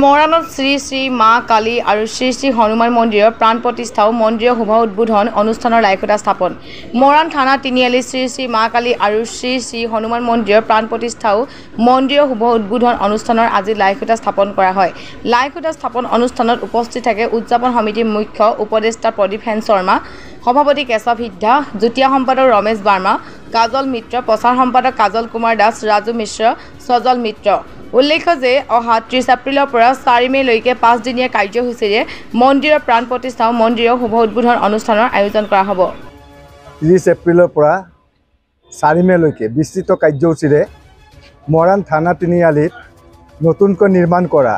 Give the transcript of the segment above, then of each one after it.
মৰাণত শ্ৰী শ্ৰী মা কালী আৰু শ্ৰী শ্ৰী হনুমান মন্দিৰৰ প্ৰাণ প্ৰতিষ্ঠা আৰু মন্দিৰৰ শুভ উদ্বোধন অনুষ্ঠানৰ লাইখুটা স্থাপন। মৰাণ থানা তিনিআলি শ্ৰী শ্ৰী মা কালী আৰু শ্ৰী শ্ৰী হনুমান মন্দিৰৰ প্ৰাণ প্ৰতিষ্ঠা আৰু মন্দিৰৰ শুভ উদ্বোধন অনুষ্ঠানৰ আজি লাইখুটা স্থাপন কৰা হয়। লাইখুটা স্থাপন অনুষ্ঠানত উপস্থিত থাকে উদযাপন সমিতিৰ মুখ্য উপদেষ্টা প্ৰদীপ সেন শৰ্মা, সভাপতি কেশৱ সিদ্ধা, যুটীয়া সম্পাদক ৰমেশ বাৰ্মা, কাজল মিত্ৰ, প্ৰচাৰ সম্পাদক কাজল কুমাৰ দাস, ৰাজু মিশ্ৰ, সজল মিত্ৰ। উল্লেখ্য যে অহা 30 এপ্ৰিলৰ পৰা 4 মেলৈকে 5 দিনীয়া কাৰ্যসূচীৰে মন্দিৰৰ প্ৰাণ প্ৰতিষ্ঠা আৰু মন্দিৰৰ শুভ উদ্বোধন অনুষ্ঠানৰ আয়োজন কৰা হ'ব। 30 এপ্ৰিলৰ পৰা 4 মেলৈকে বিস্তৃত কাৰ্যসূচীৰে মৰাণ থানা তিনিআলিত নতুনকৈ নিৰ্মাণ কৰা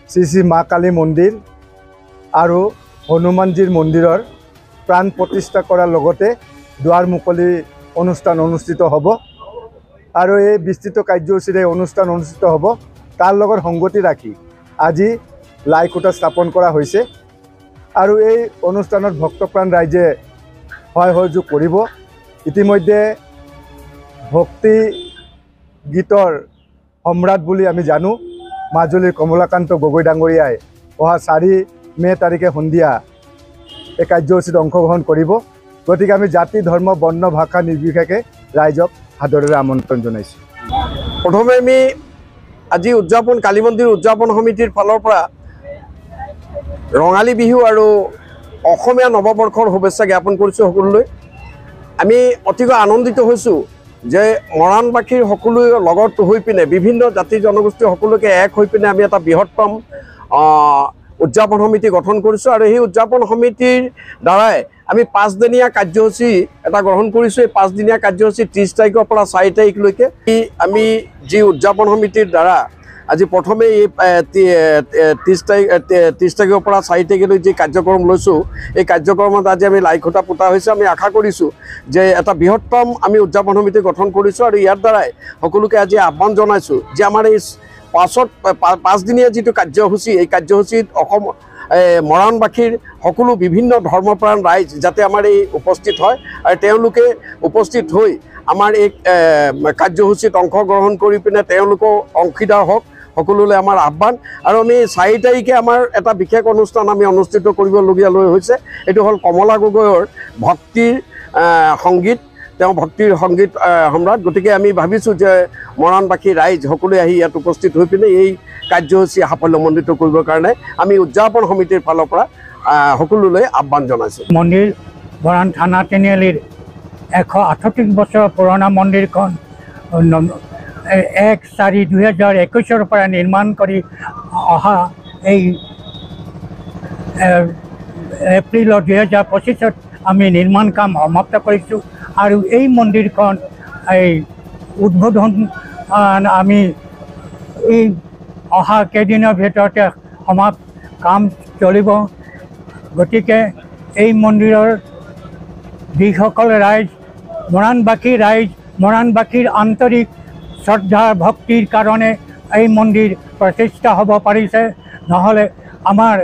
শ্ৰী শ্ৰী মা কালী মন্দিৰ আৰু হনুমানজীৰ মন্দিৰৰ প্ৰাণ প্ৰতিষ্ঠা কৰাৰ লগতে দুৱাৰ মুকলি অনুষ্ঠান অনুষ্ঠিত হ'ব আৰু এই বিস্তৃত কাৰ্যসূচীৰে অনুষ্ঠান অনুষ্ঠিত হ'ব। তাৰ লগত সংগতি ৰাখি আজি লাইখুটা স্থাপন কৰা হৈছে আৰু এই অনুষ্ঠানত ভক্তপ্ৰাণ ৰাইজে সহায় সহযোগ কৰিব। ইতিমধ্যে ভক্তি গীতৰ সম্ৰাট বুলি আমি জানো মাজুলীৰ কমলাকান্ত গগৈ ডাঙৰীয়াই অহা 4 মে তাৰিখে সন্ধিয়া এই কাৰ্যসূচীত অংশগ্ৰহণ কৰিব। গতিকে আমি জাতি ধৰ্ম বৰ্ণ ভাষা নিৰ্বিশেষে ৰাইজক সাদৰেৰে আমন্ত্ৰণ জনাইছোঁ। প্ৰথমে আমি আজি কালী মন্দিৰ উদযাপন সমিতিৰ ফালৰ পৰা ৰঙালী বিহু আৰু অসমীয়া নৱবৰ্ষৰ শুভেচ্ছা জ্ঞাপন কৰিছোঁ সকলোলৈ। আমি অতিকৈ আনন্দিত হৈছোঁ যে মৰাণবাসীৰ সকলোৱে লগত হৈ পিনে বিভিন্ন জাতি জনগোষ্ঠী সকলোকে এক হৈ পিনে আমি এটা বৃহত্তম উদযাপন সমিতি গঠন কৰিছোঁ আৰু সেই উদযাপন সমিতিৰ দ্বাৰাই আমি 5 দিনীয়া কাৰ্যসূচী এটা গ্ৰহণ কৰিছোঁ। এই 5 দিনীয়া কাৰ্যসূচী 30 তাৰিখৰ পৰা 4 তাৰিখলৈকে আমি যি উদযাপন সমিতিৰ দ্বাৰা আজি প্ৰথমে এই 30 তাৰিখৰ পৰা 4 তাৰিখলৈ যি কাৰ্যক্ৰম লৈছোঁ এই কাৰ্যক্ৰমত আজি আমি লাইখুটা পোতা হৈছে। আমি আশা কৰিছোঁ যে এটা বৃহত্তম আমি উদযাপন সমিতি গঠন কৰিছোঁ আৰু ইয়াৰ দ্বাৰাই সকলোকে আজি আহ্বান জনাইছোঁ যে আমাৰ এই পাছত 5 দিনীয়া যিটো কাৰ্যসূচী এই কাৰ্যসূচীত অসম মৰাণবাসীৰ সকলো বিভিন্ন ধৰ্মপ্ৰাণ ৰাইজ যাতে আমাৰ এই উপস্থিত হয় আৰু তেওঁলোকে উপস্থিত হৈ আমাৰ এই কাৰ্যসূচীত অংশগ্ৰহণ কৰি পিনে তেওঁলোকো অংশীদাৰ হওক সকলোলৈ আমাৰ আহ্বান। আৰু আমি 4 তাৰিখে আমাৰ এটা বিশেষ অনুষ্ঠান আমি অনুষ্ঠিত কৰিবলগীয়া হৈছে। এইটো হ'ল কমলা গগৈৰ ভক্তিৰ সংগীত, তেওঁ ভক্তিৰ সংগীত সম্ৰাট। গতিকে আমি ভাবিছোঁ যে মৰাণবাসী ৰাইজ সকলোৱে আহি ইয়াত উপস্থিত হৈ পিনে এই কাৰ্যসূচী সাফল্যমণ্ডিত কৰিবৰ কাৰণে আমি উদযাপন সমিতিৰ ফালৰ পৰা সকলোলৈ আহ্বান জনাইছোঁ। মন্দিৰ মৰাণ থানা তিনিআলিৰ 138 বছৰ পুৰণা মন্দিৰখন 1/4/2021 পৰা নিৰ্মাণ কৰি অহা এই এপ্ৰিল 2025 আমি নিৰ্মাণ কাম সমাপ্ত কৰিছোঁ আৰু এই মন্দিৰখন এই উদ্বোধন আমি এই অহা কেইদিনৰ ভিতৰতে কাম চলিব। গতিকে এই মন্দিৰৰ যিসকল ৰাইজ মৰাণবাসীৰ আন্তৰিক শ্ৰদ্ধা ভক্তিৰ কাৰণে এই মন্দিৰ প্ৰতিষ্ঠা হ'ব পাৰিছে। নহ'লে আমাৰ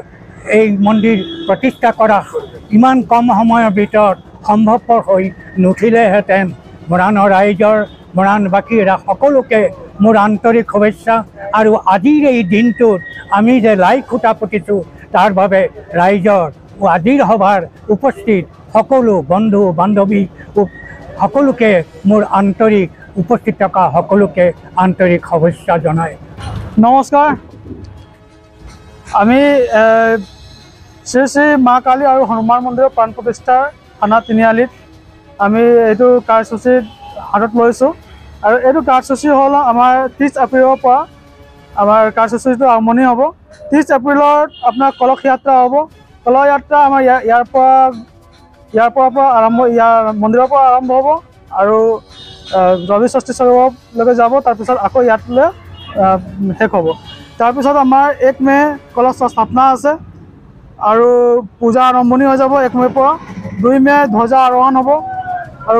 এই মন্দিৰ প্ৰতিষ্ঠা কৰা ইমান কম সময়ৰ ভিতৰত সম্ভৱপৰ হৈ নুঠিলেহেঁতেন। মৰাণবাসীৰ সকলোকে মোৰ আন্তৰিক শুভেচ্ছা আৰু আজিৰ এই দিনটোত আমি যে লাইখুটা পুতিছোঁ তাৰ বাবে ৰাইজৰ আজিৰ সভাৰ উপস্থিত সকলো বন্ধু বান্ধৱী সকলোকে মোৰ আন্তৰিক উপস্থিত থকা সকলোকে আন্তৰিক শুভেচ্ছা জনাই নমস্কাৰ। আমি শ্ৰী শ্ৰী মা কালী আৰু হনুমান মন্দিৰৰ প্ৰাণ প্ৰতিষ্ঠাৰ থানা তিনিআলিত আমি এইটো কাৰ্যসূচী হাতত লৈছোঁ আৰু এইটো কাৰ্যসূচী হ'ল আমাৰ 30 এপ্ৰিলৰ পৰা আমাৰ কাৰ্যসূচীটো আৰম্ভণি হ'ব। 30 এপ্ৰিলত আপোনাৰ কলস যাত্ৰা হ'ব। কলস যাত্ৰা আমাৰ ইয়াৰ পৰা আৰম্ভ, মন্দিৰৰ পৰা আৰম্ভ হ'ব আৰু ৰবি ষষ্ঠী স্বৰূপলৈকে যাব। তাৰপিছত আকৌ ইয়াতলৈ শেষ হ'ব। তাৰপিছত আমাৰ 1 মে কলস স্থাপনা আছে আৰু পূজা আৰম্ভণি হৈ যাব 1 মেৰ পৰা। 2 মে ধ্বজা আৰোহণ হ'ব আৰু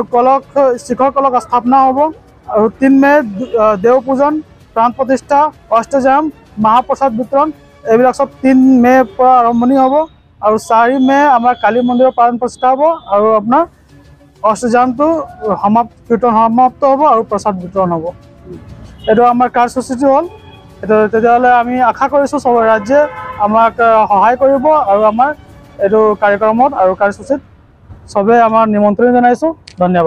শিখৰ কলস স্থাপনা হ'ব আৰু 3 মে দেও পূজন, প্ৰাণ প্ৰতিষ্ঠা, অষ্টযাম, মহাপ্ৰসাদ বিতৰণ এইবিলাক চব 3 মেৰ পৰা আৰম্ভণি হ'ব আৰু 4 মে আমাৰ কালী মন্দিৰৰ প্ৰাণ প্ৰতিষ্ঠা হ'ব আৰু আপোনাৰ অষ্টযামটো কীৰ্তন সমাপ্ত হ'ব আৰু প্ৰসাদ বিতৰণ হ'ব। এইটো আমাৰ কাৰ্যসূচীটো হ'ল এইটো তেতিয়াহ'লে আমি আশা কৰিছোঁ চব ৰাজ্যে আমাক সহায় কৰিব আৰু আমাৰ এইটো কাৰ্যক্ৰমত আৰু কাৰ্যসূচীত চবেই আমাৰ নিমন্ত্ৰণ জনাইছোঁ। ধন্যবাদ।